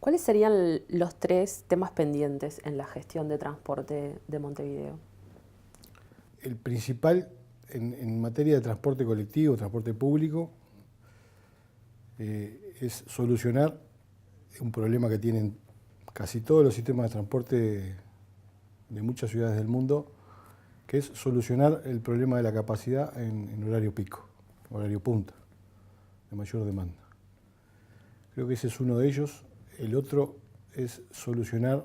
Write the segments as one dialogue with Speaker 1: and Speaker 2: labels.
Speaker 1: ¿Cuáles serían los 3 temas pendientes en la gestión de transporte de Montevideo?
Speaker 2: El principal en materia de transporte colectivo, transporte público, es solucionar un problema que tienen casi todos los sistemas de transporte de muchas ciudades del mundo, que es solucionar el problema de la capacidad en horario pico, horario punta, de mayor demanda. Creo que ese es uno de ellos. El otro es solucionar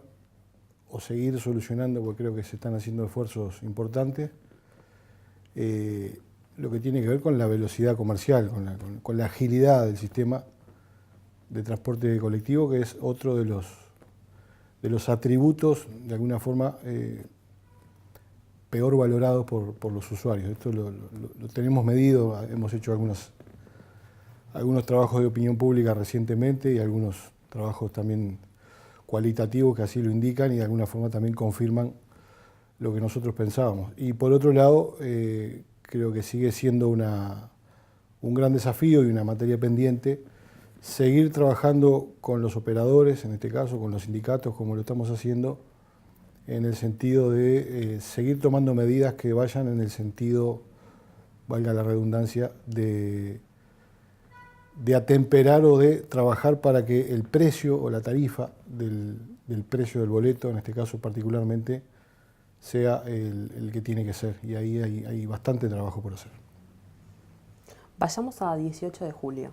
Speaker 2: o seguir solucionando, porque creo que se están haciendo esfuerzos importantes, lo que tiene que ver con la velocidad comercial, con la agilidad del sistema de transporte colectivo, que es otro de los atributos, de alguna forma, peor valorados por los usuarios. Esto lo tenemos medido, hemos hecho algunos trabajos de opinión pública recientemente y algunos trabajos también cualitativos que así lo indican y de alguna forma también confirman lo que nosotros pensábamos. Y por otro lado, creo que sigue siendo un gran desafío y una materia pendiente seguir trabajando con los operadores, en este caso con los sindicatos, como lo estamos haciendo, en el sentido de seguir tomando medidas que vayan en el sentido, valga la redundancia, de atemperar o de trabajar para que el precio o la tarifa del precio del boleto, en este caso particularmente, sea el que tiene que ser. Y ahí hay bastante trabajo por hacer.
Speaker 1: Vayamos a 18 de julio.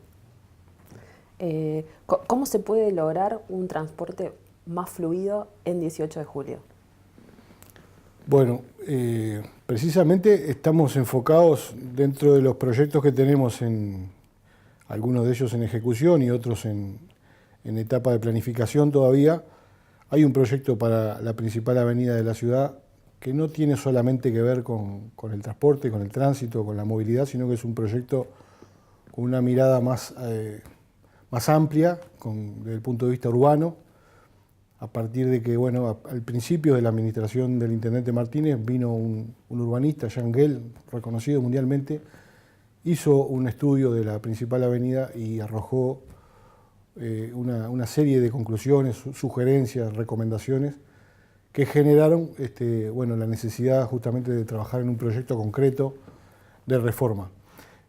Speaker 1: ¿Cómo se puede lograr un transporte más fluido en 18 de julio?
Speaker 2: Bueno, precisamente estamos enfocados dentro de los proyectos que tenemos, algunos de ellos en ejecución y otros en etapa de planificación todavía. Hay un proyecto para la principal avenida de la ciudad que no tiene solamente que ver con el transporte, con el tránsito, con la movilidad, sino que es un proyecto con una mirada más amplia desde el punto de vista urbano, a partir de que, bueno, al principio de la administración del intendente Martínez vino un urbanista, Jean Gell, reconocido mundialmente, hizo un estudio de la principal avenida y arrojó una serie de conclusiones, sugerencias, recomendaciones que generaron la necesidad justamente de trabajar en un proyecto concreto de reforma.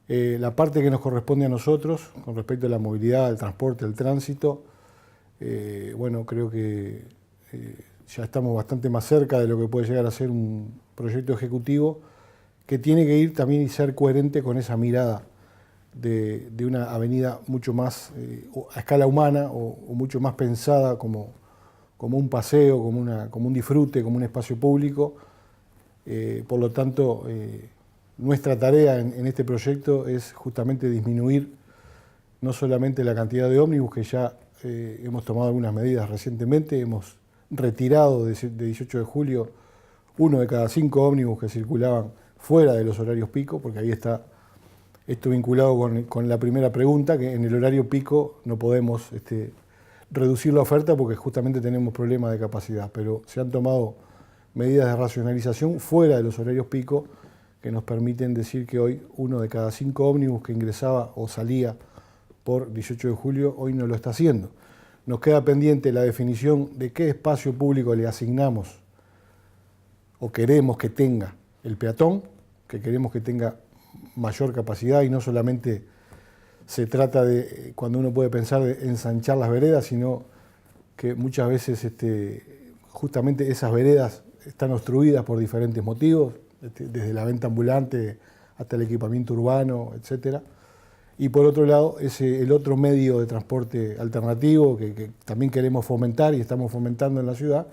Speaker 2: La parte que nos corresponde a nosotros, con respecto a la movilidad, al transporte, al tránsito, creo que ya estamos bastante más cerca de lo que puede llegar a ser un proyecto ejecutivo que tiene que ir también y ser coherente con esa mirada de una avenida mucho más a escala humana o mucho más pensada como un paseo, como un disfrute, como un espacio público. Por lo tanto, nuestra tarea en este proyecto es justamente disminuir no solamente la cantidad de ómnibus, que ya hemos tomado algunas medidas recientemente, hemos retirado de 18 de julio 1 de cada 5 ómnibus que circulaban fuera de los horarios pico, porque ahí está esto vinculado con la primera pregunta, que en el horario pico no podemos reducir la oferta porque justamente tenemos problemas de capacidad, pero se han tomado medidas de racionalización fuera de los horarios pico que nos permiten decir que hoy 1 de cada 5 ómnibus que ingresaba o salía por 18 de julio hoy no lo está haciendo. Nos queda pendiente la definición de qué espacio público le asignamos o queremos que tenga el peatón, que queremos que tenga mayor capacidad y no solamente se trata de, cuando uno puede pensar, de ensanchar las veredas, sino que muchas veces justamente esas veredas están obstruidas por diferentes motivos, desde la venta ambulante hasta el equipamiento urbano, etcétera. Y por otro lado, el otro medio de transporte alternativo que también queremos fomentar y estamos fomentando en la ciudad,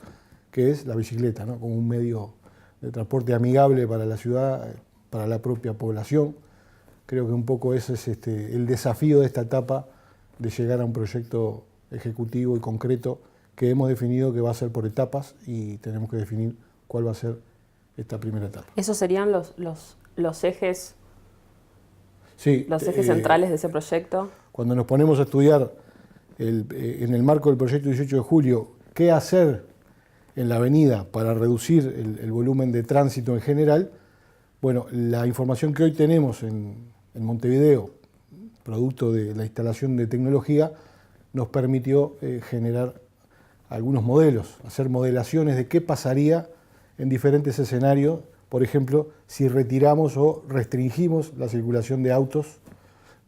Speaker 2: que es la bicicleta, ¿no? Como un medio de transporte amigable para la ciudad, para la propia población. Creo que un poco ese es el desafío de esta etapa de llegar a un proyecto ejecutivo y concreto que hemos definido que va a ser por etapas y tenemos que definir cuál va a ser esta primera etapa.
Speaker 1: ¿Esos serían los ejes?
Speaker 2: Sí,
Speaker 1: ¿Los ejes centrales de ese proyecto?
Speaker 2: Cuando nos ponemos a estudiar en el marco del proyecto 18 de julio qué hacer en la avenida para reducir el volumen de tránsito en general, bueno, la información que hoy tenemos en en Montevideo, producto de la instalación de tecnología, nos permitió generar algunos modelos, hacer modelaciones de qué pasaría en diferentes escenarios, por ejemplo, si retiramos o restringimos la circulación de autos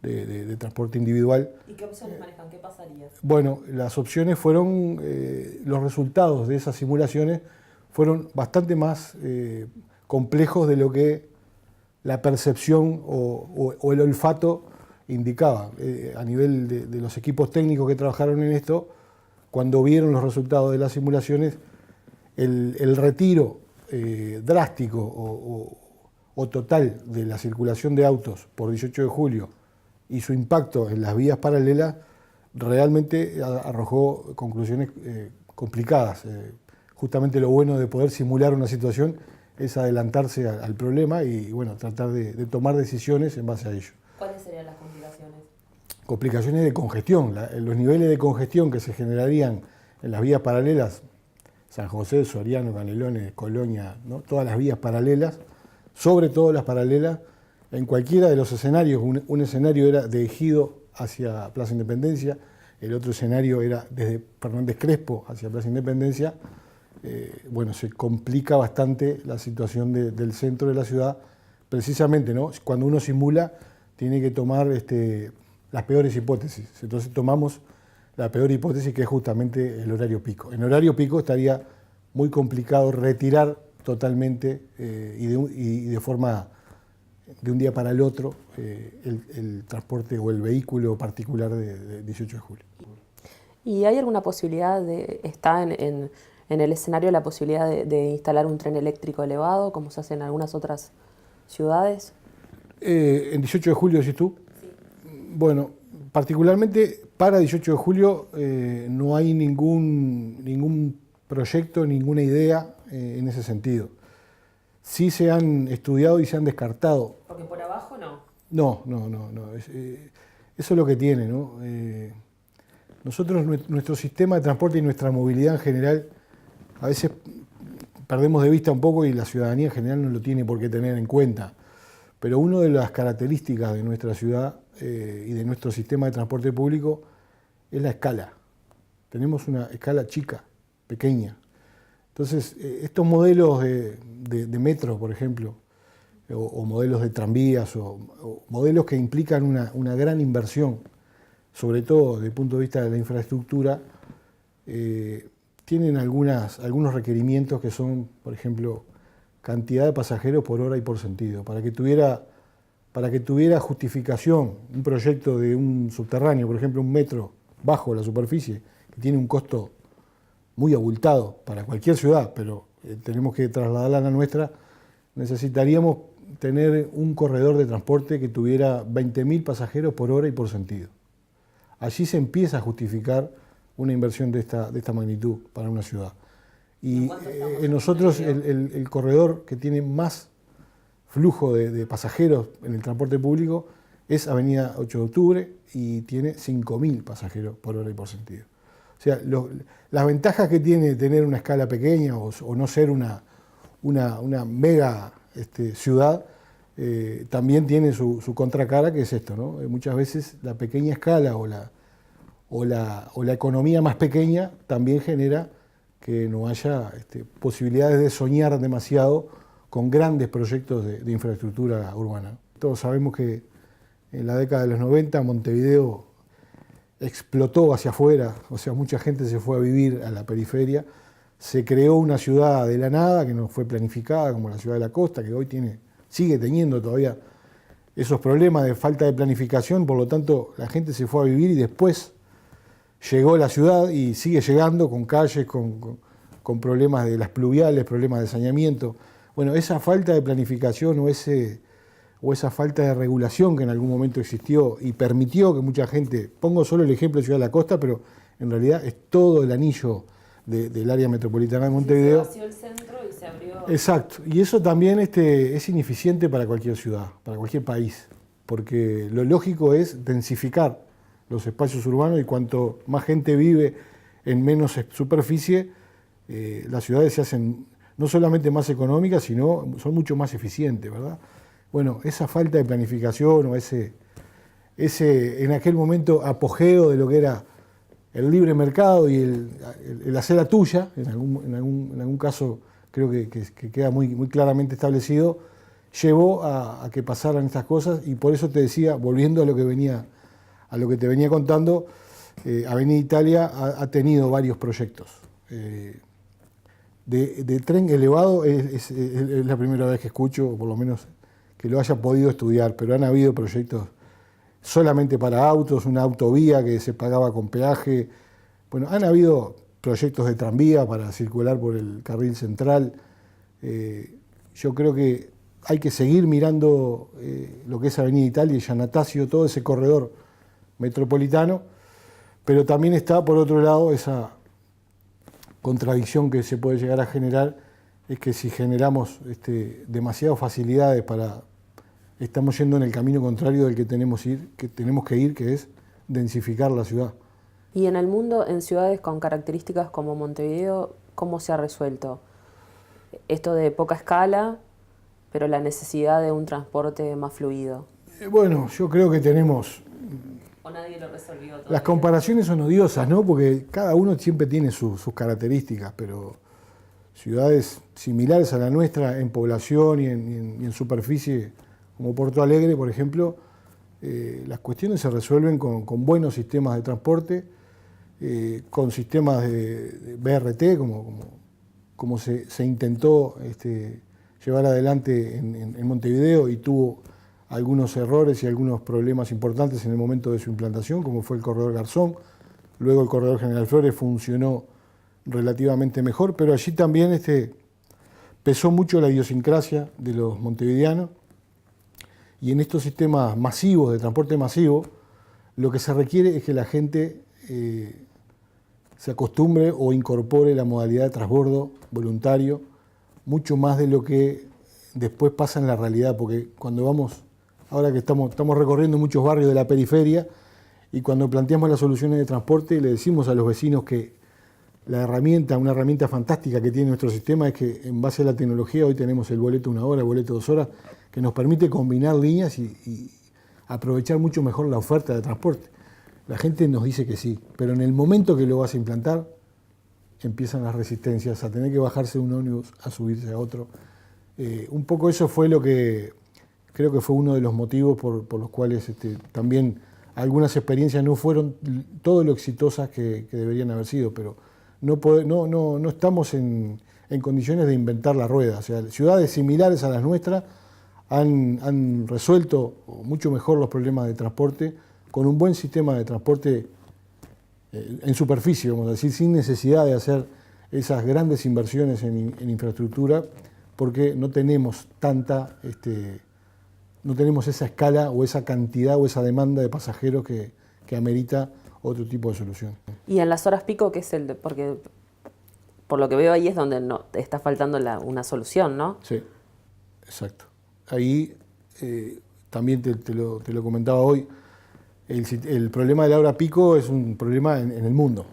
Speaker 2: de transporte individual.
Speaker 1: ¿Y qué opciones manejan? ¿Qué pasaría?
Speaker 2: Bueno, las opciones fueron, los resultados de esas simulaciones fueron bastante más complejos de lo que la percepción o el olfato indicaba. A nivel de los equipos técnicos que trabajaron en esto, cuando vieron los resultados de las simulaciones, el retiro drástico o total de la circulación de autos por 18 de julio y su impacto en las vías paralelas realmente arrojó conclusiones complicadas. Justamente lo bueno de poder simular una situación es adelantarse al problema y bueno, tratar de tomar decisiones en base a ello.
Speaker 1: ¿Cuáles serían las complicaciones?
Speaker 2: Complicaciones de congestión. Los niveles de congestión que se generarían en las vías paralelas, San José, Soriano, Canelones, Colonia, ¿no? Todas las vías paralelas, sobre todo las paralelas, en cualquiera de los escenarios. Un escenario era de Ejido hacia Plaza Independencia, el otro escenario era desde Fernández Crespo hacia Plaza Independencia. Bueno, se complica bastante la situación del centro de la ciudad, precisamente, ¿no? Cuando uno simula, tiene que tomar las peores hipótesis. Entonces tomamos la peor hipótesis, que es justamente el horario pico. En horario pico estaría muy complicado retirar totalmente y de forma de un día para el otro el transporte o el vehículo particular de 18 de julio.
Speaker 1: ¿Y hay alguna posibilidad está en el escenario la posibilidad de instalar un tren eléctrico elevado, como se hace en algunas otras ciudades?
Speaker 2: ¿En 18 de julio decís tú? Sí. Bueno, particularmente para 18 de julio no hay ningún proyecto, ninguna idea en ese sentido. Sí se han estudiado y se han descartado.
Speaker 1: Porque por abajo no.
Speaker 2: No. Eso es lo que tiene, ¿no? Nosotros, nuestro sistema de transporte y nuestra movilidad en general, a veces perdemos de vista un poco y la ciudadanía en general no lo tiene por qué tener en cuenta. Pero una de las características de nuestra ciudad y de nuestro sistema de transporte público es la escala. Tenemos una escala chica, pequeña. Entonces, estos modelos de metro, por ejemplo, o modelos de tranvías, o modelos que implican una gran inversión, sobre todo desde el punto de vista de la infraestructura, tienen algunos requerimientos que son, por ejemplo, cantidad de pasajeros por hora y por sentido. Para que tuviera justificación un proyecto de un subterráneo, por ejemplo, un metro bajo la superficie, que tiene un costo muy abultado para cualquier ciudad, pero tenemos que trasladarla a la nuestra, necesitaríamos tener un corredor de transporte que tuviera 20.000 pasajeros por hora y por sentido. Allí se empieza a justificar una inversión de esta magnitud para una ciudad. Y en nosotros el corredor que tiene más flujo de pasajeros en el transporte público es Avenida 8 de Octubre y tiene 5.000 pasajeros por hora y por sentido. O sea, las ventajas que tiene tener una escala pequeña o no ser una mega ciudad, también tiene su contracara, que es esto, ¿no? Muchas veces la pequeña escala o la economía más pequeña también genera que no haya posibilidades de soñar demasiado con grandes proyectos de infraestructura urbana. Todos sabemos que en la década de los 90 Montevideo explotó hacia afuera, o sea, mucha gente se fue a vivir a la periferia, se creó una ciudad de la nada que no fue planificada, como la ciudad de la costa, que hoy sigue teniendo todavía esos problemas de falta de planificación, por lo tanto la gente se fue a vivir y después llegó la ciudad y sigue llegando con calles, con problemas de las pluviales, problemas de saneamiento. Bueno, esa falta de planificación o esa falta de regulación que en algún momento existió y permitió que mucha gente, pongo solo el ejemplo de Ciudad de la Costa, pero en realidad es todo el anillo del área metropolitana de Montevideo.
Speaker 1: Se vació el centro y se abrió.
Speaker 2: Exacto, y eso también es ineficiente para cualquier ciudad, para cualquier país, porque lo lógico es densificar los espacios urbanos y cuanto más gente vive en menos superficie, las ciudades se hacen no solamente más económicas, sino son mucho más eficientes, ¿verdad? Bueno, esa falta de planificación o ese en aquel momento apogeo de lo que era el libre mercado y el hacer la tuya, en algún caso creo que queda muy claramente establecido, llevó a que pasaran estas cosas, y por eso te decía, volviendo a lo que te venía contando, Avenida Italia ha tenido varios proyectos. De tren elevado es la primera vez que escucho, o por lo menos que lo haya podido estudiar, pero han habido proyectos solamente para autos, una autovía que se pagaba con peaje. Bueno, han habido proyectos de tranvía para circular por el carril central. Yo creo que hay que seguir mirando lo que es Avenida Italia y Giannatasio, todo ese corredor metropolitano, pero también está, por otro lado, esa contradicción que se puede llegar a generar, es que si generamos demasiadas facilidades estamos yendo en el camino contrario del que tenemos que ir, que es densificar la ciudad.
Speaker 1: Y en el mundo, en ciudades con características como Montevideo, ¿cómo se ha resuelto esto de poca escala, pero la necesidad de un transporte más fluido?
Speaker 2: Bueno, yo creo que tenemos...
Speaker 1: ¿O nadie lo resolvió todavía?
Speaker 2: Las comparaciones son odiosas, ¿no? Porque cada uno siempre tiene sus características, pero ciudades similares a la nuestra en población y en superficie, como Porto Alegre, por ejemplo, las cuestiones se resuelven con buenos sistemas de transporte, con sistemas de BRT, como se intentó llevar adelante en Montevideo, y tuvo algunos errores y algunos problemas importantes en el momento de su implantación, como fue el corredor Garzón. Luego el corredor General Flores funcionó relativamente mejor, pero allí también pesó mucho la idiosincrasia de los montevideanos, y en estos sistemas masivos, de transporte masivo, lo que se requiere es que la gente se acostumbre o incorpore la modalidad de transbordo voluntario, mucho más de lo que después pasa en la realidad, porque cuando vamos, ahora que estamos recorriendo muchos barrios de la periferia, y cuando planteamos las soluciones de transporte, le decimos a los vecinos que una herramienta fantástica que tiene nuestro sistema es que, en base a la tecnología, hoy tenemos el boleto 1 hora, el boleto 2 horas, que nos permite combinar líneas y aprovechar mucho mejor la oferta de transporte. La gente nos dice que sí, pero en el momento que lo vas a implantar, empiezan las resistencias a tener que bajarse de un ómnibus a subirse a otro. Un poco eso fue lo que creo que fue uno de los motivos por los cuales también algunas experiencias no fueron todo lo exitosas que deberían haber sido, pero no estamos en condiciones de inventar la rueda. O sea, ciudades similares a las nuestras han resuelto mucho mejor los problemas de transporte con un buen sistema de transporte en superficie, vamos a decir, sin necesidad de hacer esas grandes inversiones en infraestructura, porque no tenemos no tenemos esa escala o esa cantidad o esa demanda de pasajeros que amerita otro tipo de solución.
Speaker 1: Y en las horas pico, ¿qué es porque por lo que veo ahí es donde no está faltando una solución, ¿no?
Speaker 2: Sí, exacto. Ahí también te lo comentaba hoy, el problema de la hora pico es un problema en el mundo.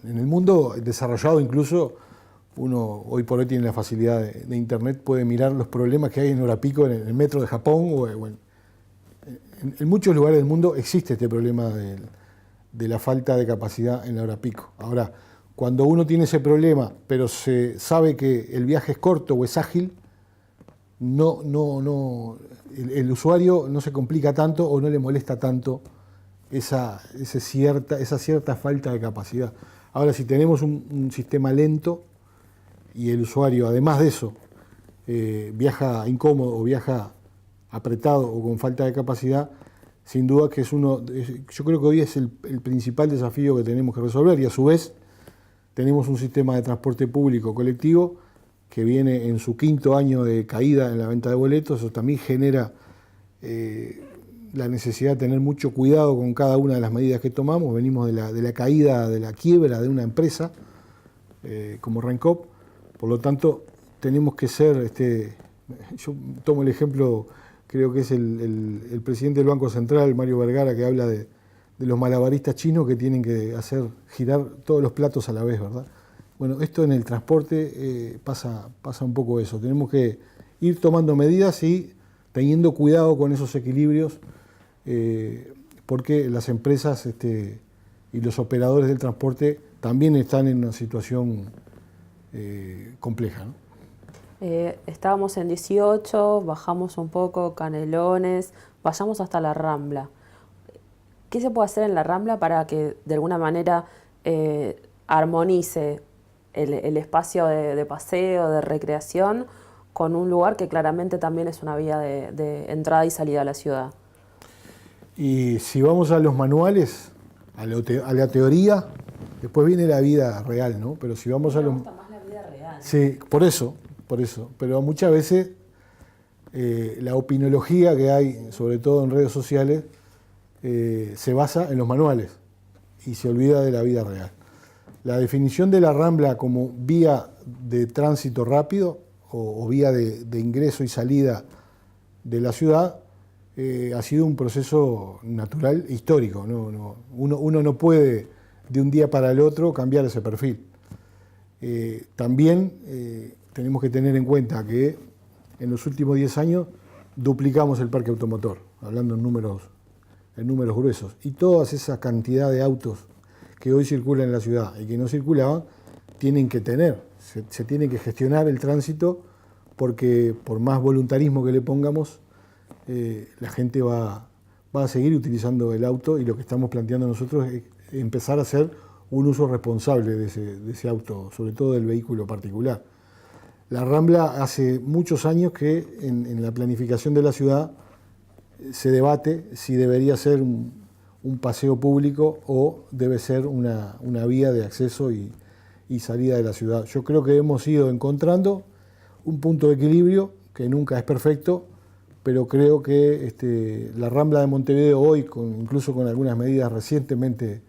Speaker 2: En el mundo desarrollado incluso, uno hoy por hoy tiene la facilidad de internet, puede mirar los problemas que hay en hora pico en el metro de Japón o en muchos lugares del mundo existe este problema de la falta de capacidad en la hora pico. Ahora, cuando uno tiene ese problema, pero se sabe que el viaje es corto o es ágil, el usuario no se complica tanto o no le molesta tanto esa cierta falta de capacidad. Ahora, si tenemos un sistema lento y el usuario, además de eso, viaja incómodo o viaja apretado o con falta de capacidad, sin duda que yo creo que hoy es el principal desafío que tenemos que resolver, y a su vez tenemos un sistema de transporte público colectivo que viene en su 5º año de caída en la venta de boletos. Eso también genera la necesidad de tener mucho cuidado con cada una de las medidas que tomamos. Venimos de la caída, de la quiebra de una empresa como Rencop, por lo tanto tenemos que ser, yo tomo el ejemplo, creo que es el presidente del Banco Central, Mario Vergara, que habla de los malabaristas chinos que tienen que hacer girar todos los platos a la vez, ¿verdad? Bueno, esto en el transporte pasa un poco eso. Tenemos que ir tomando medidas y teniendo cuidado con esos equilibrios, porque las empresas y los operadores del transporte también están en una situación compleja, ¿no?
Speaker 1: Estábamos en 18, bajamos un poco, Canelones, vayamos hasta la Rambla. ¿Qué se puede hacer en la Rambla para que de alguna manera armonice el espacio de paseo, de recreación, con un lugar que claramente también es una vía de entrada y salida a la ciudad?
Speaker 2: Y si vamos a los manuales, a la teoría, después viene la vida real, ¿no? Pero si vamos a los...
Speaker 1: Me gusta más la vida real.
Speaker 2: Sí, por eso. Pero muchas veces la opinología que hay, sobre todo en redes sociales, se basa en los manuales y se olvida de la vida real. La definición de la Rambla como vía de tránsito rápido o vía de ingreso y salida de la ciudad ha sido un proceso natural histórico, ¿no? Uno no puede de un día para el otro cambiar ese perfil. También tenemos que tener en cuenta que en los últimos 10 años duplicamos el parque automotor, hablando en números gruesos. Y toda esa cantidad de autos que hoy circulan en la ciudad y que no circulaban, tienen que se tiene que gestionar el tránsito, porque por más voluntarismo que le pongamos, la gente va a seguir utilizando el auto, y lo que estamos planteando nosotros es empezar a hacer un uso responsable de ese auto, sobre todo del vehículo particular. La Rambla hace muchos años que en la planificación de la ciudad se debate si debería ser un paseo público o debe ser una vía de acceso y salida de la ciudad. Yo creo que hemos ido encontrando un punto de equilibrio que nunca es perfecto, pero creo que la Rambla de Montevideo hoy, incluso con algunas medidas recientemente,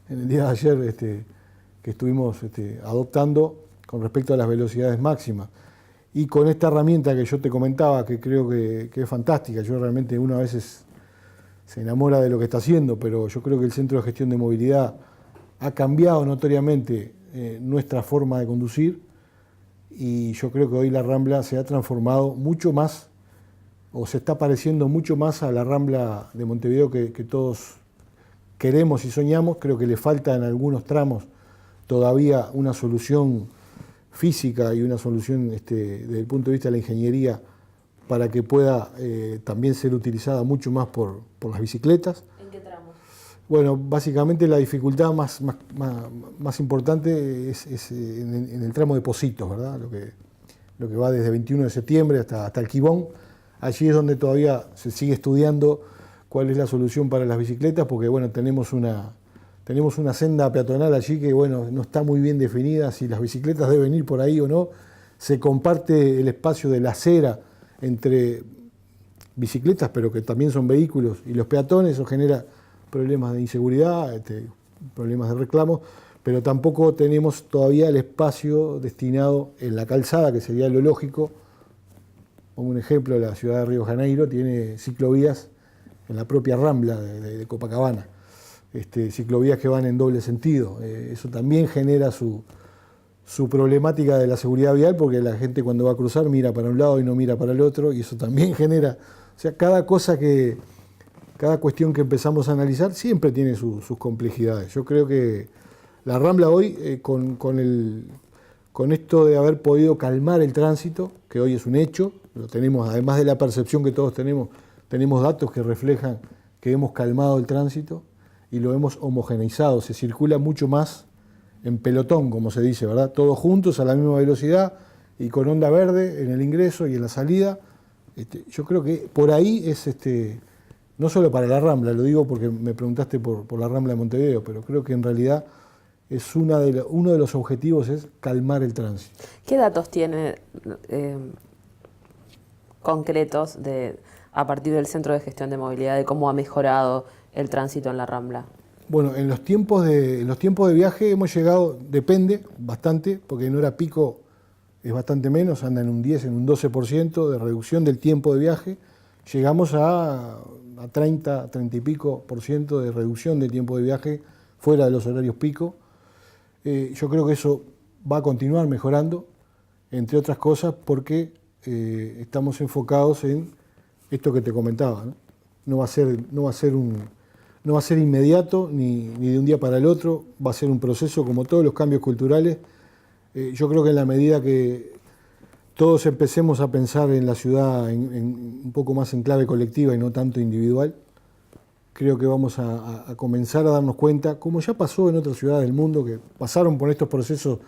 Speaker 2: en el día de ayer, que estuvimos adoptando con respecto a las velocidades máximas, y con esta herramienta que yo te comentaba, que creo que es fantástica. Yo realmente, uno a veces se enamora de lo que está haciendo, pero yo creo que el Centro de Gestión de Movilidad ha cambiado notoriamente nuestra forma de conducir, y yo creo que hoy la Rambla se ha transformado mucho más, o se está pareciendo mucho más a la Rambla de Montevideo que todos queremos y soñamos. Creo que le falta en algunos tramos todavía una solución física y una solución desde el punto de vista de la ingeniería para que pueda también ser utilizada mucho más por las bicicletas.
Speaker 1: ¿En qué tramos?
Speaker 2: Bueno, básicamente la dificultad más importante es en el tramo de Positos, ¿verdad? Lo que va desde 21 de septiembre hasta el Quibón. Allí es donde todavía se sigue estudiando cuál es la solución para las bicicletas, porque bueno, tenemos una senda peatonal allí que bueno, no está muy bien definida si las bicicletas deben ir por ahí o no. Se comparte el espacio de la acera entre bicicletas, pero que también son vehículos, y los peatones. Eso genera problemas de inseguridad, problemas de reclamo, pero tampoco tenemos todavía el espacio destinado en la calzada, que sería lo lógico. Pongo un ejemplo: la ciudad de Río de Janeiro tiene ciclovías en la propia Rambla de Copacabana. Ciclovías que van en doble sentido. Eso también genera su problemática de la seguridad vial, porque la gente cuando va a cruzar mira para un lado y no mira para el otro, y eso también genera... O sea, cada cuestión que empezamos a analizar siempre tiene sus complejidades. Yo creo que la Rambla hoy, con esto de haber podido calmar el tránsito, que hoy es un hecho, lo tenemos, además de la percepción que todos tenemos datos que reflejan que hemos calmado el tránsito y lo hemos homogeneizado. Se circula mucho más en pelotón, como se dice, ¿verdad? Todos juntos a la misma velocidad y con onda verde en el ingreso y en la salida. Yo creo que por ahí es, no solo para la Rambla, lo digo porque me preguntaste por la Rambla de Montevideo, pero creo que en realidad es uno de los objetivos es calmar el tránsito.
Speaker 1: ¿Qué datos tiene concretos a partir del Centro de Gestión de Movilidad de cómo ha mejorado el tránsito en la Rambla?
Speaker 2: Bueno, en los tiempos de viaje hemos llegado, depende bastante, porque en hora pico es bastante menos, anda en un 10, en un 12% de reducción del tiempo de viaje. Llegamos a 30 y pico % de reducción del tiempo de viaje fuera de los horarios pico. Yo creo que eso va a continuar mejorando, entre otras cosas porque estamos enfocados en esto que te comentaba, ¿no? No va a ser inmediato ni de un día para el otro, va a ser un proceso como todos los cambios culturales. Yo creo que en la medida que todos empecemos a pensar en la ciudad un poco más en clave colectiva y no tanto individual, creo que vamos a comenzar a darnos cuenta, como ya pasó en otras ciudades del mundo, que pasaron por estos procesos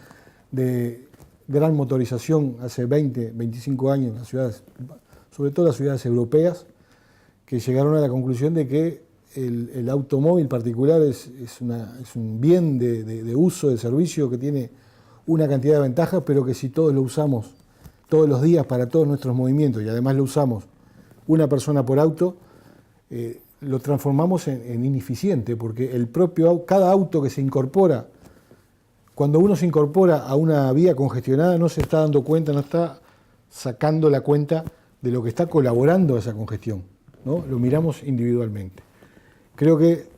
Speaker 2: de gran motorización hace 20, 25 años en las ciudades, sobre todo las ciudades europeas, que llegaron a la conclusión de que el automóvil particular es un bien de uso, de servicio, que tiene una cantidad de ventajas, pero que si todos lo usamos todos los días para todos nuestros movimientos y además lo usamos una persona por auto, lo transformamos en ineficiente, porque cada auto que se incorpora, cuando uno se incorpora a una vía congestionada, no se está dando cuenta, no está sacando la cuenta de lo que está colaborando a esa congestión, ¿no? Lo miramos individualmente. Creo que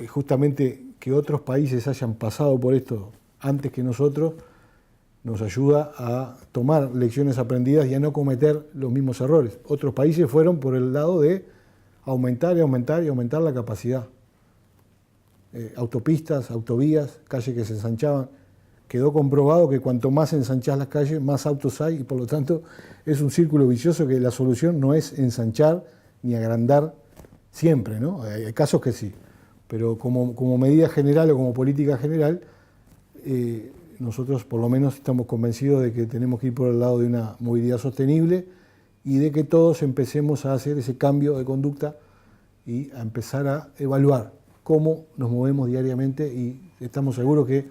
Speaker 2: justamente que otros países hayan pasado por esto antes que nosotros nos ayuda a tomar lecciones aprendidas y a no cometer los mismos errores. Otros países fueron por el lado de aumentar y aumentar y aumentar la capacidad. Autopistas, autovías, calles que se ensanchaban. Quedó comprobado que cuanto más ensanchás las calles, más autos hay y por lo tanto es un círculo vicioso que la solución no es ensanchar ni agrandar siempre, ¿no? Hay casos que sí, pero como medida general o como política general, nosotros por lo menos estamos convencidos de que tenemos que ir por el lado de una movilidad sostenible y de que todos empecemos a hacer ese cambio de conducta y a empezar a evaluar cómo nos movemos diariamente, y estamos seguros que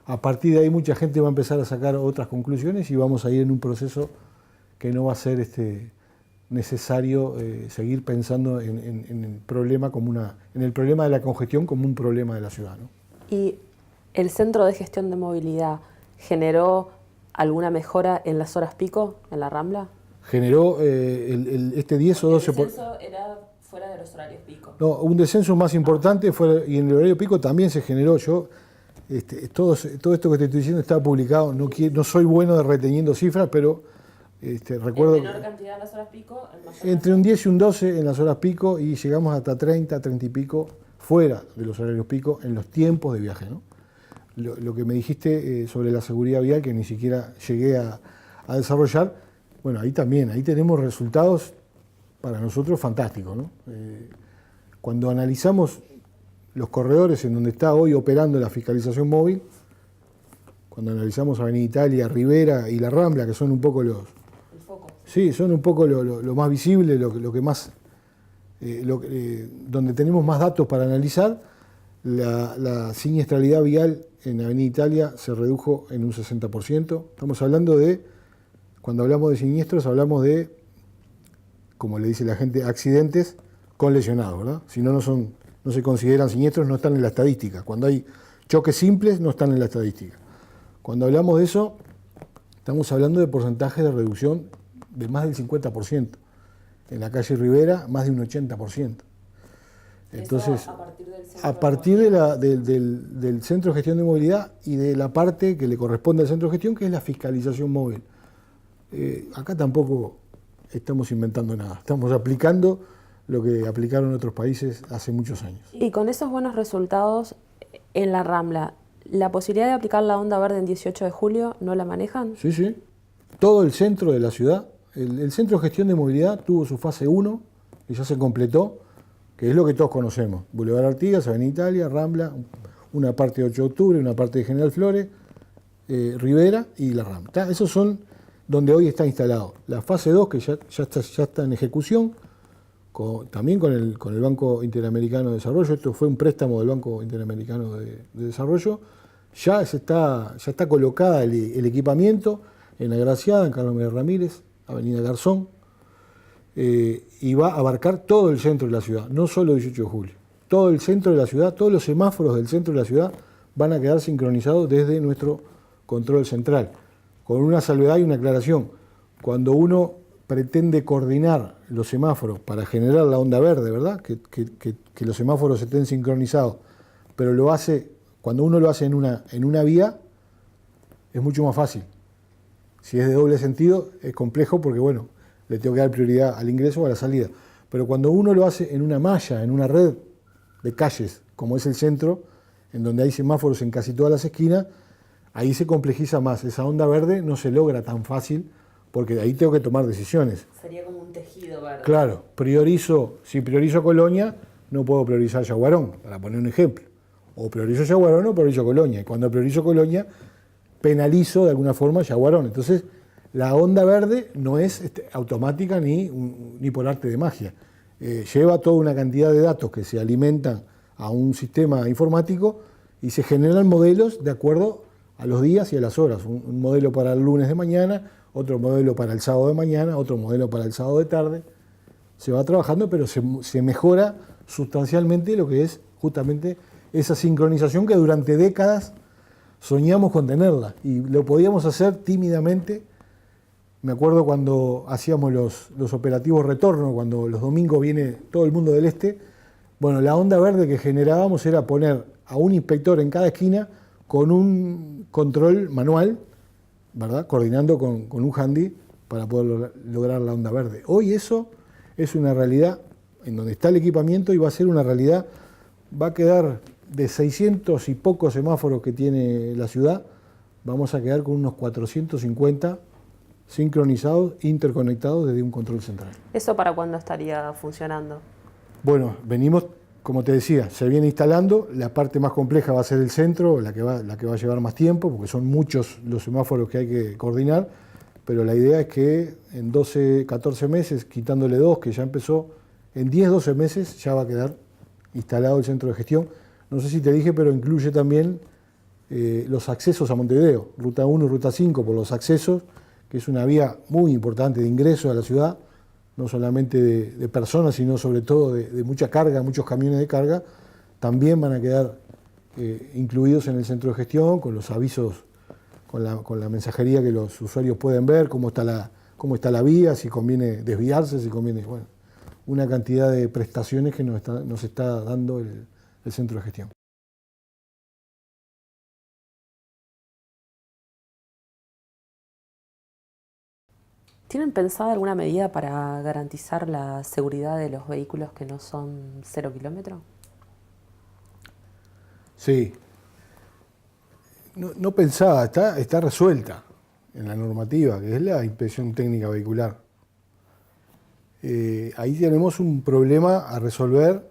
Speaker 2: a partir de ahí mucha gente va a empezar a sacar otras conclusiones y vamos a ir en un proceso que no va a ser necesario seguir pensando en el problema en el problema de la congestión como un problema de la ciudad, ¿no?
Speaker 1: ¿Y el Centro de Gestión de Movilidad generó alguna mejora en las horas pico en la Rambla?
Speaker 2: Generó este 10 o 12%.
Speaker 1: El descenso era fuera de los horarios pico.
Speaker 2: No, un descenso más importante y en el horario pico también se generó. Todo esto que te estoy diciendo está publicado, no soy bueno de reteniendo cifras, pero recuerdo...
Speaker 1: ¿En menor cantidad en las horas pico?
Speaker 2: Entre un 10 y un 12 en las horas pico y llegamos hasta 30, 30 y pico fuera de los horarios pico en los tiempos de viaje, ¿no? Lo que me dijiste sobre la seguridad vial, que ni siquiera llegué a desarrollar, bueno, ahí tenemos resultados para nosotros fantásticos, ¿no? Cuando analizamos los corredores en donde está hoy operando la fiscalización móvil, cuando analizamos Avenida Italia, Rivera y La Rambla, que son un poco el foco. Sí, son un poco lo más visible, lo que más, donde tenemos más datos para analizar. La siniestralidad vial en Avenida Italia se redujo en un 60%. Estamos hablando cuando hablamos de siniestros, hablamos de, como le dice la gente, accidentes con lesionados, ¿verdad? Si no se consideran siniestros, no están en la estadística. Cuando hay choques simples, no están en la estadística. Cuando hablamos de eso, estamos hablando de porcentajes de reducción de más del 50%. En la calle Rivera, más de un 80%. Entonces, a partir del Centro de Gestión de Movilidad y de la parte que le corresponde al Centro de Gestión, que es la fiscalización móvil. Acá tampoco estamos inventando nada, estamos aplicando lo que aplicaron otros países hace muchos años.
Speaker 1: Y con esos buenos resultados en la Rambla, ¿la posibilidad de aplicar la onda verde en 18 de julio no la manejan?
Speaker 2: Sí, sí. Todo el centro de la ciudad, el Centro de Gestión de Movilidad tuvo su fase 1, que ya se completó, que es lo que todos conocemos. Boulevard Artigas, Avenida Italia, Rambla, una parte de 8 de octubre, una parte de General Flores, Rivera y La Rambla. Esos son donde hoy está instalado. La fase 2, que ya está en ejecución, también con el Banco Interamericano de Desarrollo. Esto fue un préstamo del Banco Interamericano de Desarrollo. Ya está colocada el equipamiento en Agraciada, en Carlos Menem Ramírez, Avenida Garzón, y va a abarcar todo el centro de la ciudad, no solo 18 de julio. Todo el centro de la ciudad, todos los semáforos del centro de la ciudad van a quedar sincronizados desde nuestro control central, con una salvedad y una aclaración. Cuando uno pretende coordinar los semáforos para generar la onda verde, ¿verdad? Que los semáforos estén sincronizados, pero cuando uno lo hace en una vía, es mucho más fácil. Si es de doble sentido, es complejo porque, bueno, le tengo que dar prioridad al ingreso o a la salida. Pero cuando uno lo hace en una malla, en una red de calles, como es el centro, en donde hay semáforos en casi todas las esquinas, ahí se complejiza más. Esa onda verde no se logra tan fácil, porque de ahí tengo que tomar decisiones.
Speaker 1: Sería como un tejido verde.
Speaker 2: Claro, si priorizo Colonia, no puedo priorizar Yaguarón, para poner un ejemplo. O priorizo Yaguarón o priorizo Colonia. Y cuando priorizo Colonia, penalizo de alguna forma Yaguarón. Entonces, la onda verde no es automática ni por arte de magia. Lleva toda una cantidad de datos que se alimentan a un sistema informático y se generan modelos de acuerdo a los días y a las horas. Un modelo para el lunes de mañana, otro modelo para el sábado de mañana, otro modelo para el sábado de tarde. Se va trabajando, pero se mejora sustancialmente lo que es justamente esa sincronización que durante décadas soñamos con tenerla y lo podíamos hacer tímidamente. Me acuerdo cuando hacíamos los operativos retorno, cuando los domingos viene todo el mundo del este. Bueno, la onda verde que generábamos era poner a un inspector en cada esquina con un control manual, ¿verdad? Coordinando con un handy para poder lograr la onda verde. Hoy eso es una realidad en donde está el equipamiento y va a ser una realidad, va a quedar de 600 y pocos semáforos que tiene la ciudad, vamos a quedar con unos 450 sincronizados, interconectados desde un control central.
Speaker 1: ¿Eso para cuándo estaría funcionando?
Speaker 2: Bueno, venimos, como te decía, se viene instalando, la parte más compleja va a ser el centro, la que va a llevar más tiempo, porque son muchos los semáforos que hay que coordinar, pero la idea es que en 12, 14 meses, quitándole 2, que ya empezó, en 10, 12 meses ya va a quedar instalado el centro de gestión. No sé si te dije, pero incluye también los accesos a Montevideo, Ruta 1 y Ruta 5 por los accesos, que es una vía muy importante de ingreso a la ciudad, no solamente de personas, sino sobre todo de mucha carga, muchos camiones de carga, también van a quedar incluidos en el centro de gestión, con los avisos, con la mensajería que los usuarios pueden ver, cómo está la vía, si conviene desviarse, si conviene, bueno, una cantidad de prestaciones que nos está dando el centro de gestión.
Speaker 1: ¿Tienen pensada alguna medida para garantizar la seguridad de los vehículos que no son 0 kilómetros?
Speaker 2: Sí. No pensaba, está resuelta en la normativa, que es la inspección técnica vehicular. Ahí tenemos un problema a resolver,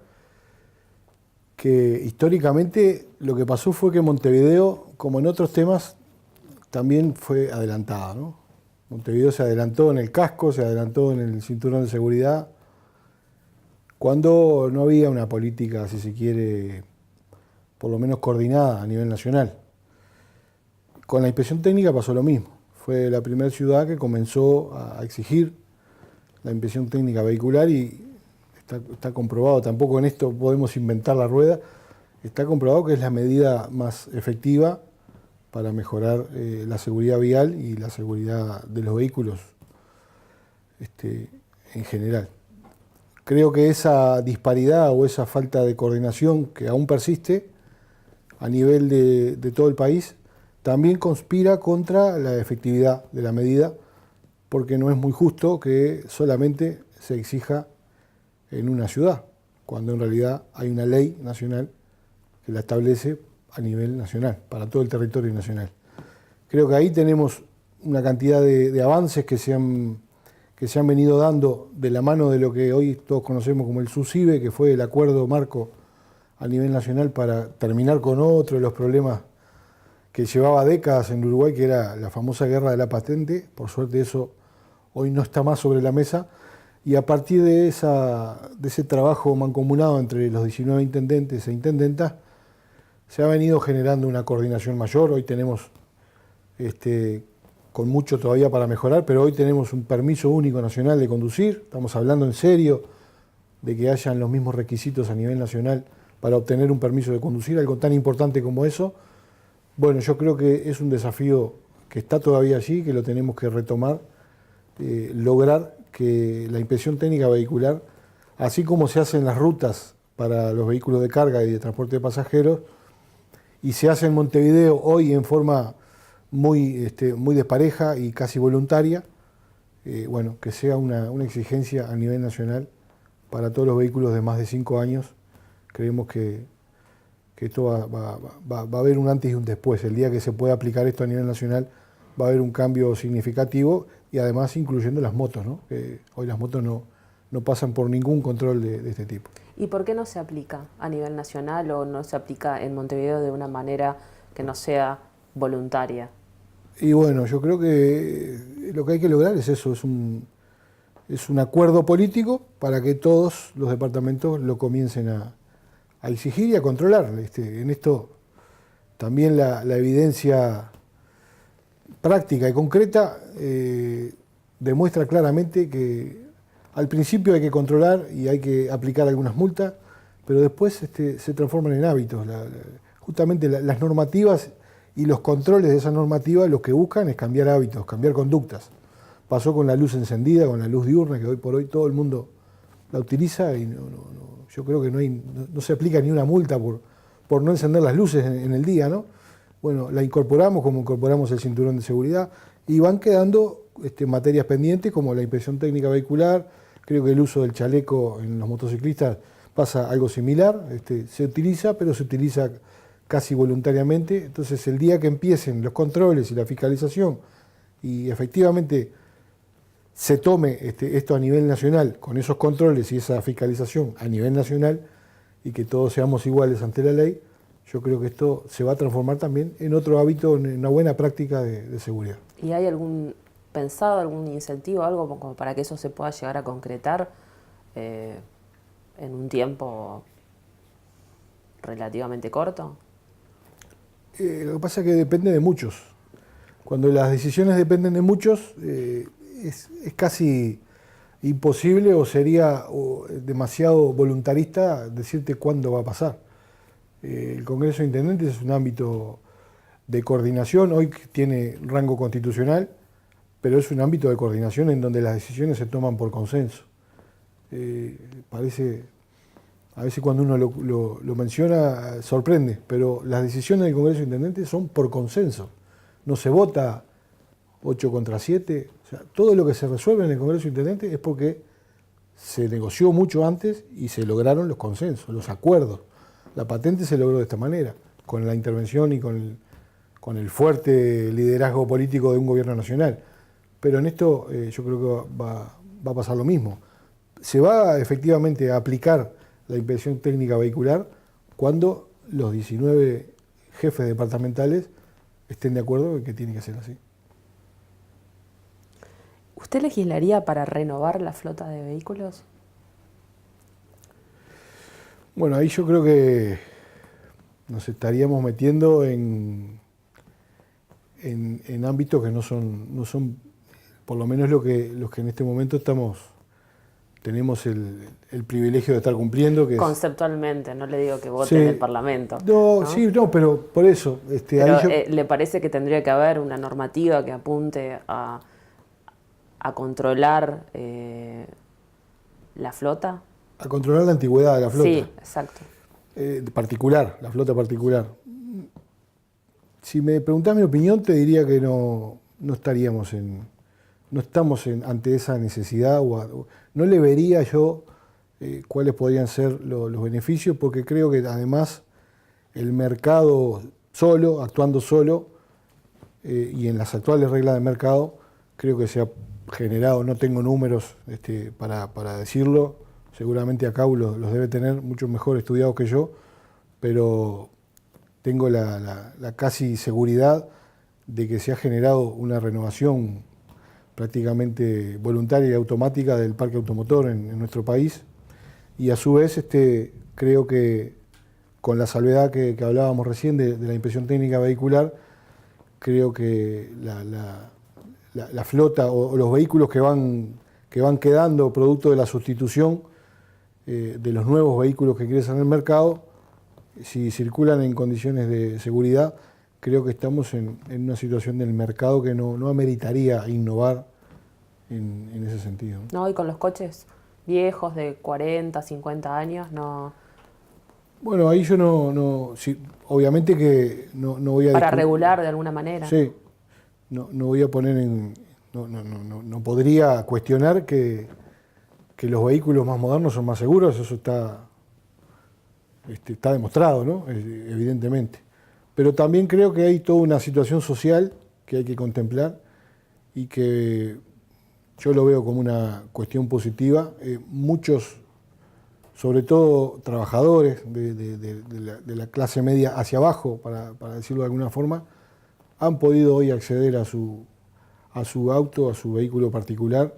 Speaker 2: que históricamente lo que pasó fue que Montevideo, como en otros temas, también fue adelantado, ¿no? Montevideo se adelantó en el casco, se adelantó en el cinturón de seguridad, cuando no había una política, si se quiere, por lo menos coordinada a nivel nacional. Con la inspección técnica pasó lo mismo. Fue la primera ciudad que comenzó a exigir la inspección técnica vehicular y está comprobado, tampoco en esto podemos inventar la rueda, está comprobado que es la medida más efectiva para mejorar la seguridad vial y la seguridad de los vehículos en general. Creo que esa disparidad o esa falta de coordinación que aún persiste a nivel de todo el país también conspira contra la efectividad de la medida, porque no es muy justo que solamente se exija en una ciudad, cuando en realidad hay una ley nacional que la establece a nivel nacional, para todo el territorio nacional. Creo que ahí tenemos una cantidad de avances que se han venido dando de la mano de lo que hoy todos conocemos como el SUSIBE, que fue el acuerdo marco a nivel nacional para terminar con otro de los problemas que llevaba décadas en Uruguay, que era la famosa guerra de la patente. Por suerte eso hoy no está más sobre la mesa, y a partir de ese trabajo mancomunado entre los 19 intendentes e intendentas, se ha venido generando una coordinación mayor. Hoy tenemos, con mucho todavía para mejorar, pero hoy tenemos un permiso único nacional de conducir. Estamos hablando en serio de que hayan los mismos requisitos a nivel nacional para obtener un permiso de conducir, algo tan importante como eso. Bueno, yo creo que es un desafío que está todavía allí, que lo tenemos que retomar, lograr que la inspección técnica vehicular, así como se hacen las rutas para los vehículos de carga y de transporte de pasajeros, y se hace en Montevideo hoy en forma muy despareja y casi voluntaria, bueno, que sea una exigencia a nivel nacional para todos los vehículos de más de 5 años. Creemos que esto va a haber un antes y un después. El día que se pueda aplicar esto a nivel nacional va a haber un cambio significativo y además incluyendo las motos, ¿no? Que hoy las motos no pasan por ningún control de este tipo.
Speaker 1: ¿Y por qué no se aplica a nivel nacional o no se aplica en Montevideo de una manera que no sea voluntaria?
Speaker 2: Y bueno, yo creo que lo que hay que lograr es eso, es un acuerdo político para que todos los departamentos lo comiencen a exigir y a controlar. En esto también la evidencia práctica y concreta demuestra claramente que al principio hay que controlar y hay que aplicar algunas multas, pero después se transforman en hábitos. Justamente las normativas y los controles de esas normativas lo que buscan es cambiar hábitos, cambiar conductas. Pasó con la luz encendida, con la luz diurna, que hoy por hoy todo el mundo la utiliza y yo creo que no se aplica ni una multa por no encender las luces en el día, ¿no? Bueno, la incorporamos como incorporamos el cinturón de seguridad y van quedando materias pendientes como la inspección técnica vehicular. Creo que el uso del chaleco en los motociclistas pasa algo similar, se utiliza, pero se utiliza casi voluntariamente. Entonces el día que empiecen los controles y la fiscalización y efectivamente se tome esto a nivel nacional, con esos controles y esa fiscalización a nivel nacional, y que todos seamos iguales ante la ley, yo creo que esto se va a transformar también en otro hábito, en una buena práctica de seguridad.
Speaker 1: ¿Y hay algún incentivo, algo como para que eso se pueda llegar a concretar en un tiempo relativamente corto?
Speaker 2: Lo que pasa es que depende de muchos. Cuando las decisiones dependen de muchos, es casi imposible o sería demasiado voluntarista decirte cuándo va a pasar. El Congreso de Intendentes es un ámbito de coordinación, hoy tiene rango constitucional, pero es un ámbito de coordinación en donde las decisiones se toman por consenso. Parece, a veces cuando uno lo menciona, sorprende, pero las decisiones del Congreso de Intendentes son por consenso. No se vota 8 contra 7. O sea, todo lo que se resuelve en el Congreso de Intendentes es porque se negoció mucho antes y se lograron los consensos, los acuerdos. La patente se logró de esta manera, con la intervención y con el fuerte liderazgo político de un gobierno nacional. Pero en esto yo creo que va a pasar lo mismo. Se va efectivamente a aplicar la inspección técnica vehicular cuando los 19 jefes departamentales estén de acuerdo en que tiene que ser así.
Speaker 1: ¿Usted legislaría para renovar la flota de vehículos?
Speaker 2: Bueno, ahí yo creo que nos estaríamos metiendo en ámbitos que no son por lo menos los que en este momento tenemos el privilegio de estar cumpliendo. Que
Speaker 1: conceptualmente, no le digo que vote en el Parlamento.
Speaker 2: No, sí, no, pero por eso.
Speaker 1: Pero, ahí ¿le parece que tendría que haber una normativa que apunte a controlar la flota?
Speaker 2: A controlar la antigüedad de la flota.
Speaker 1: Sí, exacto.
Speaker 2: La flota particular. Si me preguntás mi opinión, te diría que no estamos ante esa necesidad, no le vería yo cuáles podrían ser los beneficios, porque creo que además el mercado solo, actuando solo, y en las actuales reglas de mercado, creo que se ha generado, no tengo números para decirlo, seguramente acá los debe tener mucho mejor estudiados que yo, pero tengo la casi seguridad de que se ha generado una renovación prácticamente voluntaria y automática del parque automotor en nuestro país, y a su vez creo que con la salvedad que hablábamos recién de la inspección técnica vehicular, creo que la flota o los vehículos que van quedando producto de la sustitución de los nuevos vehículos que ingresan al mercado, si circulan en condiciones de seguridad, creo que estamos en una situación del mercado que no ameritaría innovar en ese sentido.
Speaker 1: No, y con los coches viejos de 40, 50 años, no.
Speaker 2: Bueno, ahí yo sí, obviamente que no voy a...
Speaker 1: Para regular de alguna manera.
Speaker 2: Sí, no voy a poner no podría cuestionar que los vehículos más modernos son más seguros, eso está demostrado, ¿no? Evidentemente. Pero también creo que hay toda una situación social que hay que contemplar y que yo lo veo como una cuestión positiva. Muchos, sobre todo trabajadores de la clase media hacia abajo, para decirlo de alguna forma, han podido hoy acceder a su auto, a su vehículo particular,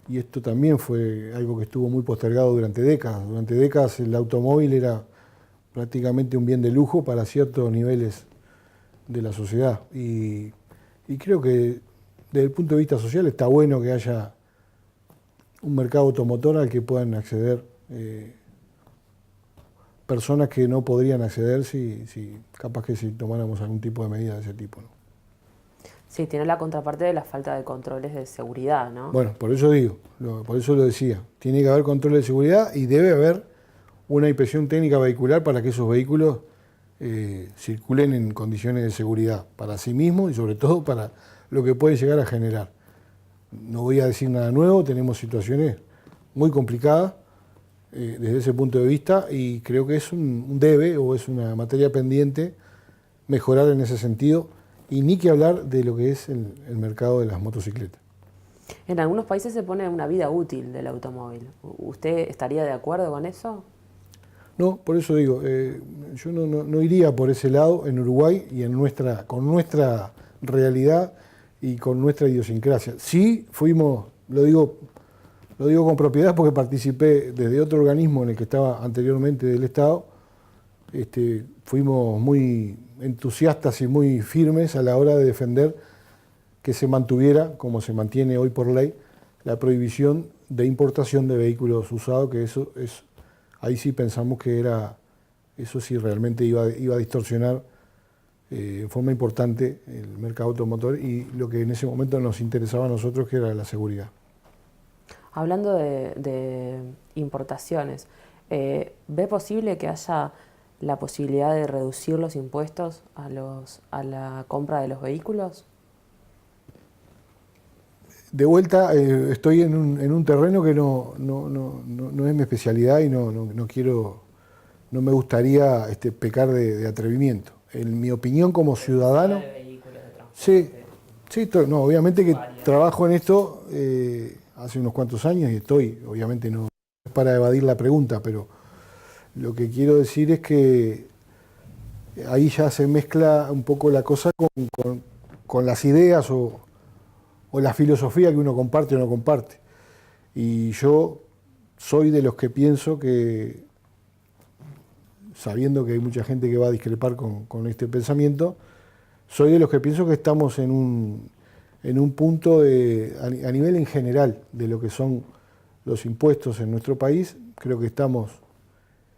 Speaker 2: y esto también fue algo que estuvo muy postergado durante décadas. Durante décadas el automóvil era prácticamente un bien de lujo para ciertos niveles de la sociedad. Y creo que desde el punto de vista social está bueno que haya un mercado automotor al que puedan acceder personas que no podrían acceder si capaz que si tomáramos algún tipo de medida de ese tipo, ¿no?
Speaker 1: Sí, tiene la contraparte de la falta de controles de seguridad, ¿no?
Speaker 2: Bueno, por eso digo, por eso lo decía. Tiene que haber control de seguridad y debe haber una inspección técnica vehicular para que esos vehículos circulen en condiciones de seguridad para sí mismos y sobre todo para lo que puede llegar a generar. No voy a decir nada nuevo, tenemos situaciones muy complicadas desde ese punto de vista y creo que es un debe o es una materia pendiente mejorar en ese sentido y ni que hablar de lo que es el mercado de las motocicletas.
Speaker 1: En algunos países se pone una vida útil del automóvil. ¿Usted estaría de acuerdo con eso?
Speaker 2: No, por eso digo, yo no iría por ese lado en Uruguay y con nuestra realidad y con nuestra idiosincrasia. Sí fuimos, lo digo con propiedad porque participé desde otro organismo en el que estaba anteriormente del Estado, fuimos muy entusiastas y muy firmes a la hora de defender que se mantuviera, como se mantiene hoy por ley, la prohibición de importación de vehículos usados, que ahí sí pensamos que eso sí realmente iba a distorsionar en forma importante el mercado automotor y lo que en ese momento nos interesaba a nosotros, que era la seguridad.
Speaker 1: Hablando de importaciones, ¿ve posible que haya la posibilidad de reducir los impuestos a la compra de los vehículos?
Speaker 2: De vuelta, estoy en un terreno que no es mi especialidad y no me gustaría pecar de atrevimiento. En mi opinión como ciudadano, sí, no, obviamente que trabajo en esto hace unos cuantos años y obviamente no es para evadir la pregunta, pero lo que quiero decir es que ahí ya se mezcla un poco la cosa con las ideas o la filosofía que uno comparte o no comparte. Y yo soy de los que pienso que, sabiendo que hay mucha gente que va a discrepar con este pensamiento, soy de los que pienso que estamos en un punto a nivel en general de lo que son los impuestos en nuestro país. Creo que estamos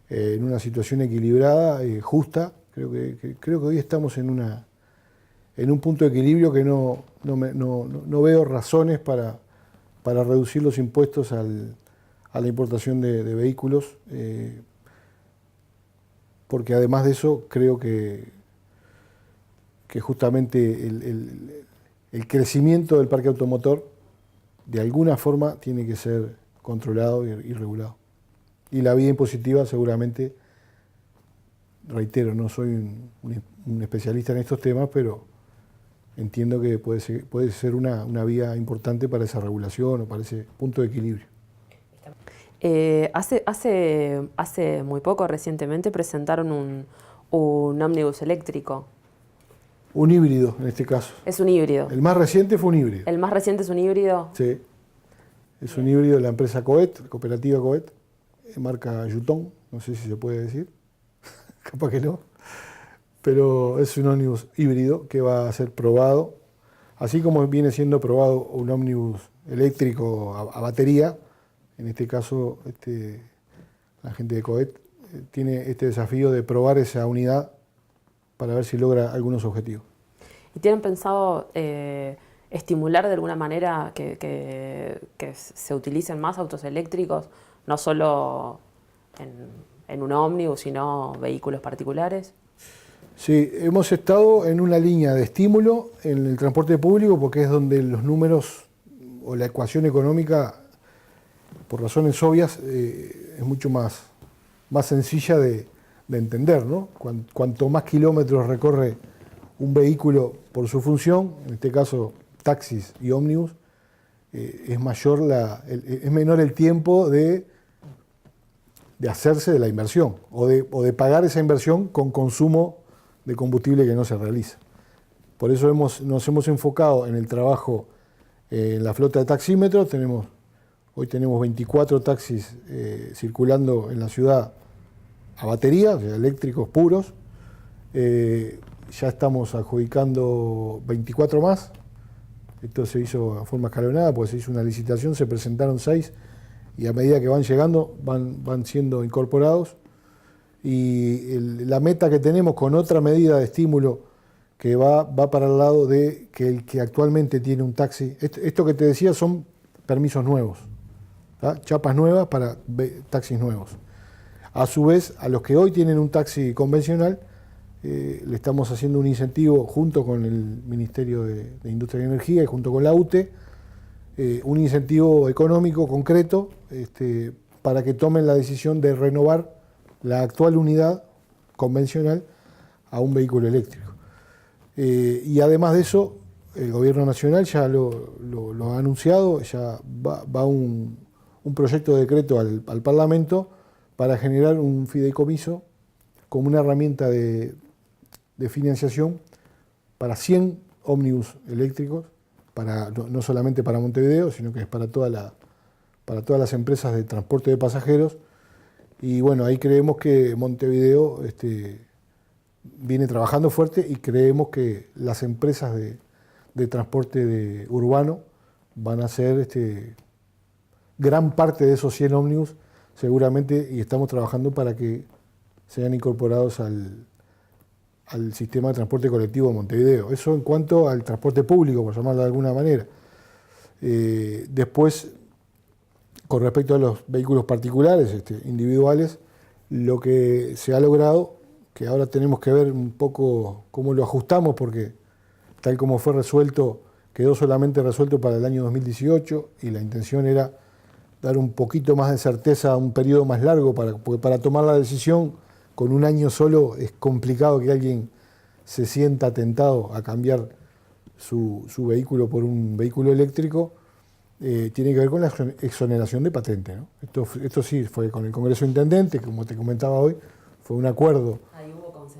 Speaker 2: en una situación equilibrada, justa. Creo que hoy estamos en un punto de equilibrio que no veo razones para reducir los impuestos a la importación de vehículos, porque además de eso creo que justamente el crecimiento del parque automotor de alguna forma tiene que ser controlado y regulado. Y la vía impositiva seguramente, reitero, no soy un especialista en estos temas, pero entiendo que puede ser una vía importante para esa regulación o para ese punto de equilibrio.
Speaker 1: Hace muy poco, recientemente, presentaron un ómnibus eléctrico.
Speaker 2: Un híbrido, en este caso.
Speaker 1: Es un híbrido.
Speaker 2: El más reciente fue un híbrido.
Speaker 1: ¿El más reciente es un híbrido?
Speaker 2: Sí. Es un híbrido de la empresa Coet, cooperativa Coet, marca Yutong, no sé si se puede decir, capaz que no. Pero es un ómnibus híbrido que va a ser probado, así como viene siendo probado un ómnibus eléctrico a batería. En este caso, la gente de Coet tiene este desafío de probar esa unidad para ver si logra algunos objetivos.
Speaker 1: ¿Y tienen pensado estimular de alguna manera que se utilicen más autos eléctricos, no solo en un ómnibus, sino vehículos particulares?
Speaker 2: Sí, hemos estado en una línea de estímulo en el transporte público porque es donde los números o la ecuación económica, por razones obvias, es mucho más sencilla de entender, ¿no? Cuanto más kilómetros recorre un vehículo por su función, en este caso taxis y ómnibus, es menor el tiempo de hacerse de la inversión o de pagar esa inversión con consumo de combustible que no se realiza. Por eso nos hemos enfocado en el trabajo en la flota de taxímetros. Hoy tenemos 24 taxis circulando en la ciudad a batería, o sea, eléctricos puros. Ya estamos adjudicando 24 más. Esto se hizo de forma escalonada, porque se hizo una licitación, se presentaron 6 y a medida que van llegando van siendo incorporados. Y la meta que tenemos con otra medida de estímulo que va para el lado de que el que actualmente tiene un taxi, esto que te decía son permisos nuevos, ¿tá? Chapas nuevas para taxis nuevos. A su vez, a los que hoy tienen un taxi convencional, le estamos haciendo un incentivo junto con el Ministerio de Industria y Energía y junto con la UTE, un incentivo económico concreto para que tomen la decisión de renovar la actual unidad convencional a un vehículo eléctrico. Y además de eso, el Gobierno Nacional ya lo ha anunciado, ya va un proyecto de decreto al Parlamento para generar un fideicomiso como una herramienta de financiación para 100 ómnibus eléctricos, no solamente para Montevideo, sino que es para todas las empresas de transporte de pasajeros. Y bueno, ahí creemos que Montevideo viene trabajando fuerte y creemos que las empresas de transporte urbano van a ser gran parte de esos 100 ómnibus seguramente, y estamos trabajando para que sean incorporados al sistema de transporte colectivo de Montevideo. Eso en cuanto al transporte público, por llamarlo de alguna manera. Después, con respecto a los vehículos particulares, individuales, lo que se ha logrado, que ahora tenemos que ver un poco cómo lo ajustamos, porque tal como fue resuelto, quedó solamente resuelto para el año 2018 y la intención era dar un poquito más de certeza a un periodo más largo, porque para tomar la decisión con un año solo es complicado que alguien se sienta tentado a cambiar su vehículo por un vehículo eléctrico. Tiene que ver con la exoneración de patente, ¿no? Esto sí fue con el Congreso Intendente, como te comentaba hoy, fue un acuerdo.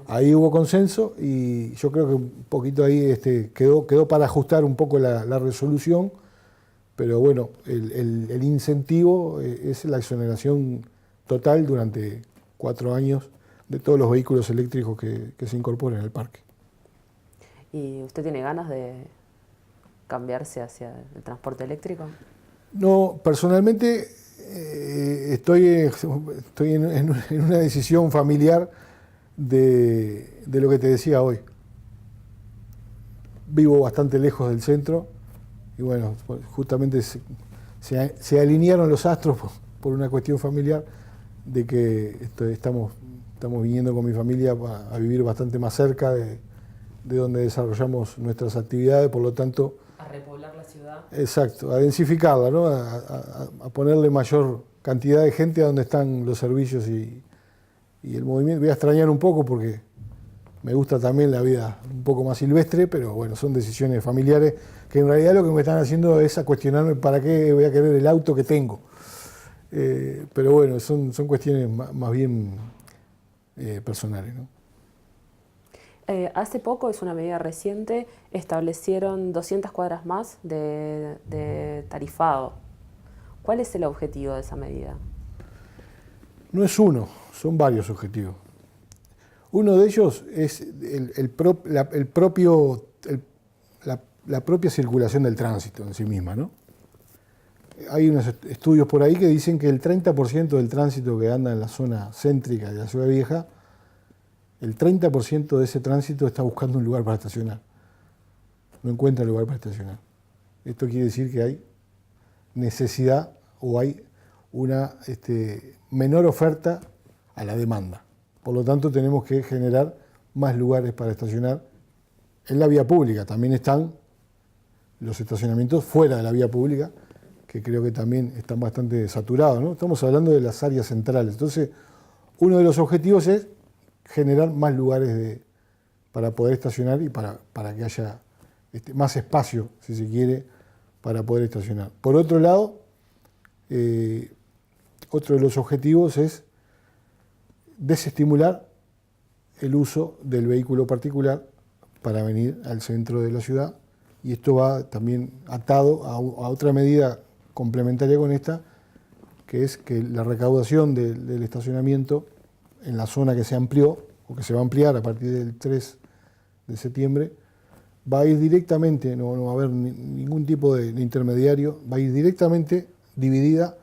Speaker 2: Ahí hubo consenso y yo creo que un poquito ahí quedó para ajustar un poco la resolución, pero bueno, el incentivo es la exoneración total durante 4 años de todos los vehículos eléctricos que se incorporen al parque.
Speaker 1: ¿Y usted tiene ganas de cambiarse hacia el transporte eléctrico?
Speaker 2: No, personalmente estoy en una decisión familiar de lo que te decía hoy. Vivo bastante lejos del centro y bueno, justamente se alinearon los astros por una cuestión familiar de que estamos viniendo con mi familia a vivir bastante más cerca de donde desarrollamos nuestras actividades, por lo tanto...
Speaker 1: A repoblar la ciudad.
Speaker 2: Exacto, a densificarla, ¿no? A ponerle mayor cantidad de gente a donde están los servicios y el movimiento. Voy a extrañar un poco porque me gusta también la vida un poco más silvestre, pero bueno, son decisiones familiares que en realidad lo que me están haciendo es a cuestionarme para qué voy a querer el auto que tengo. Pero bueno, son cuestiones más bien personales, ¿no?
Speaker 1: Hace poco, es una medida reciente, establecieron 200 cuadras más de tarifado. ¿Cuál es el objetivo de esa medida?
Speaker 2: No es uno, son varios objetivos. Uno de ellos es la propia circulación del tránsito en sí misma, ¿no? Hay unos estudios por ahí que dicen que el 30% del tránsito que anda en la zona céntrica de la Ciudad Vieja, el 30% de ese tránsito está buscando un lugar para estacionar. No encuentra lugar para estacionar. Esto quiere decir que hay necesidad o hay una menor oferta a la demanda. Por lo tanto, tenemos que generar más lugares para estacionar en la vía pública. También están los estacionamientos fuera de la vía pública, que creo que también están bastante saturados, ¿no? Estamos hablando de las áreas centrales. Entonces, uno de los objetivos es generar más lugares para poder estacionar y para que haya más espacio, si se quiere, para poder estacionar. Por otro lado, otro de los objetivos es desestimular el uso del vehículo particular para venir al centro de la ciudad, y esto va también atado a otra medida complementaria con esta, que es que la recaudación del estacionamiento en la zona que se amplió, o que se va a ampliar a partir del 3 de septiembre, va a ir directamente, no va a haber ningún tipo de intermediario, va a ir directamente dividida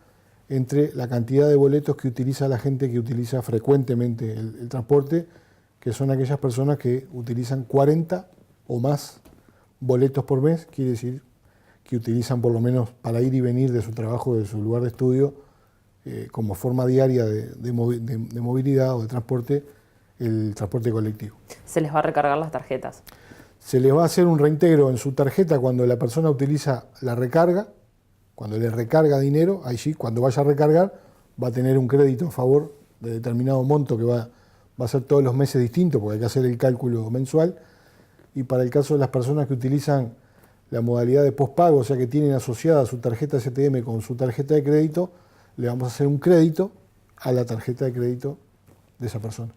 Speaker 2: entre la cantidad de boletos que utiliza la gente que utiliza frecuentemente el transporte, que son aquellas personas que utilizan 40 o más boletos por mes, quiere decir que utilizan por lo menos para ir y venir de su trabajo, de su lugar de estudio, como forma diaria de movilidad o de transporte, el transporte colectivo.
Speaker 1: Se les va a recargar las tarjetas.
Speaker 2: Se les va a hacer un reintegro en su tarjeta cuando la persona utiliza la recarga, cuando le recarga dinero, ahí sí, cuando vaya a recargar, va a tener un crédito a favor de determinado monto que va a ser todos los meses distinto, porque hay que hacer el cálculo mensual. Y para el caso de las personas que utilizan la modalidad de postpago, o sea que tienen asociada su tarjeta STM con su tarjeta de crédito, le vamos a hacer un crédito a la tarjeta de crédito de esa persona.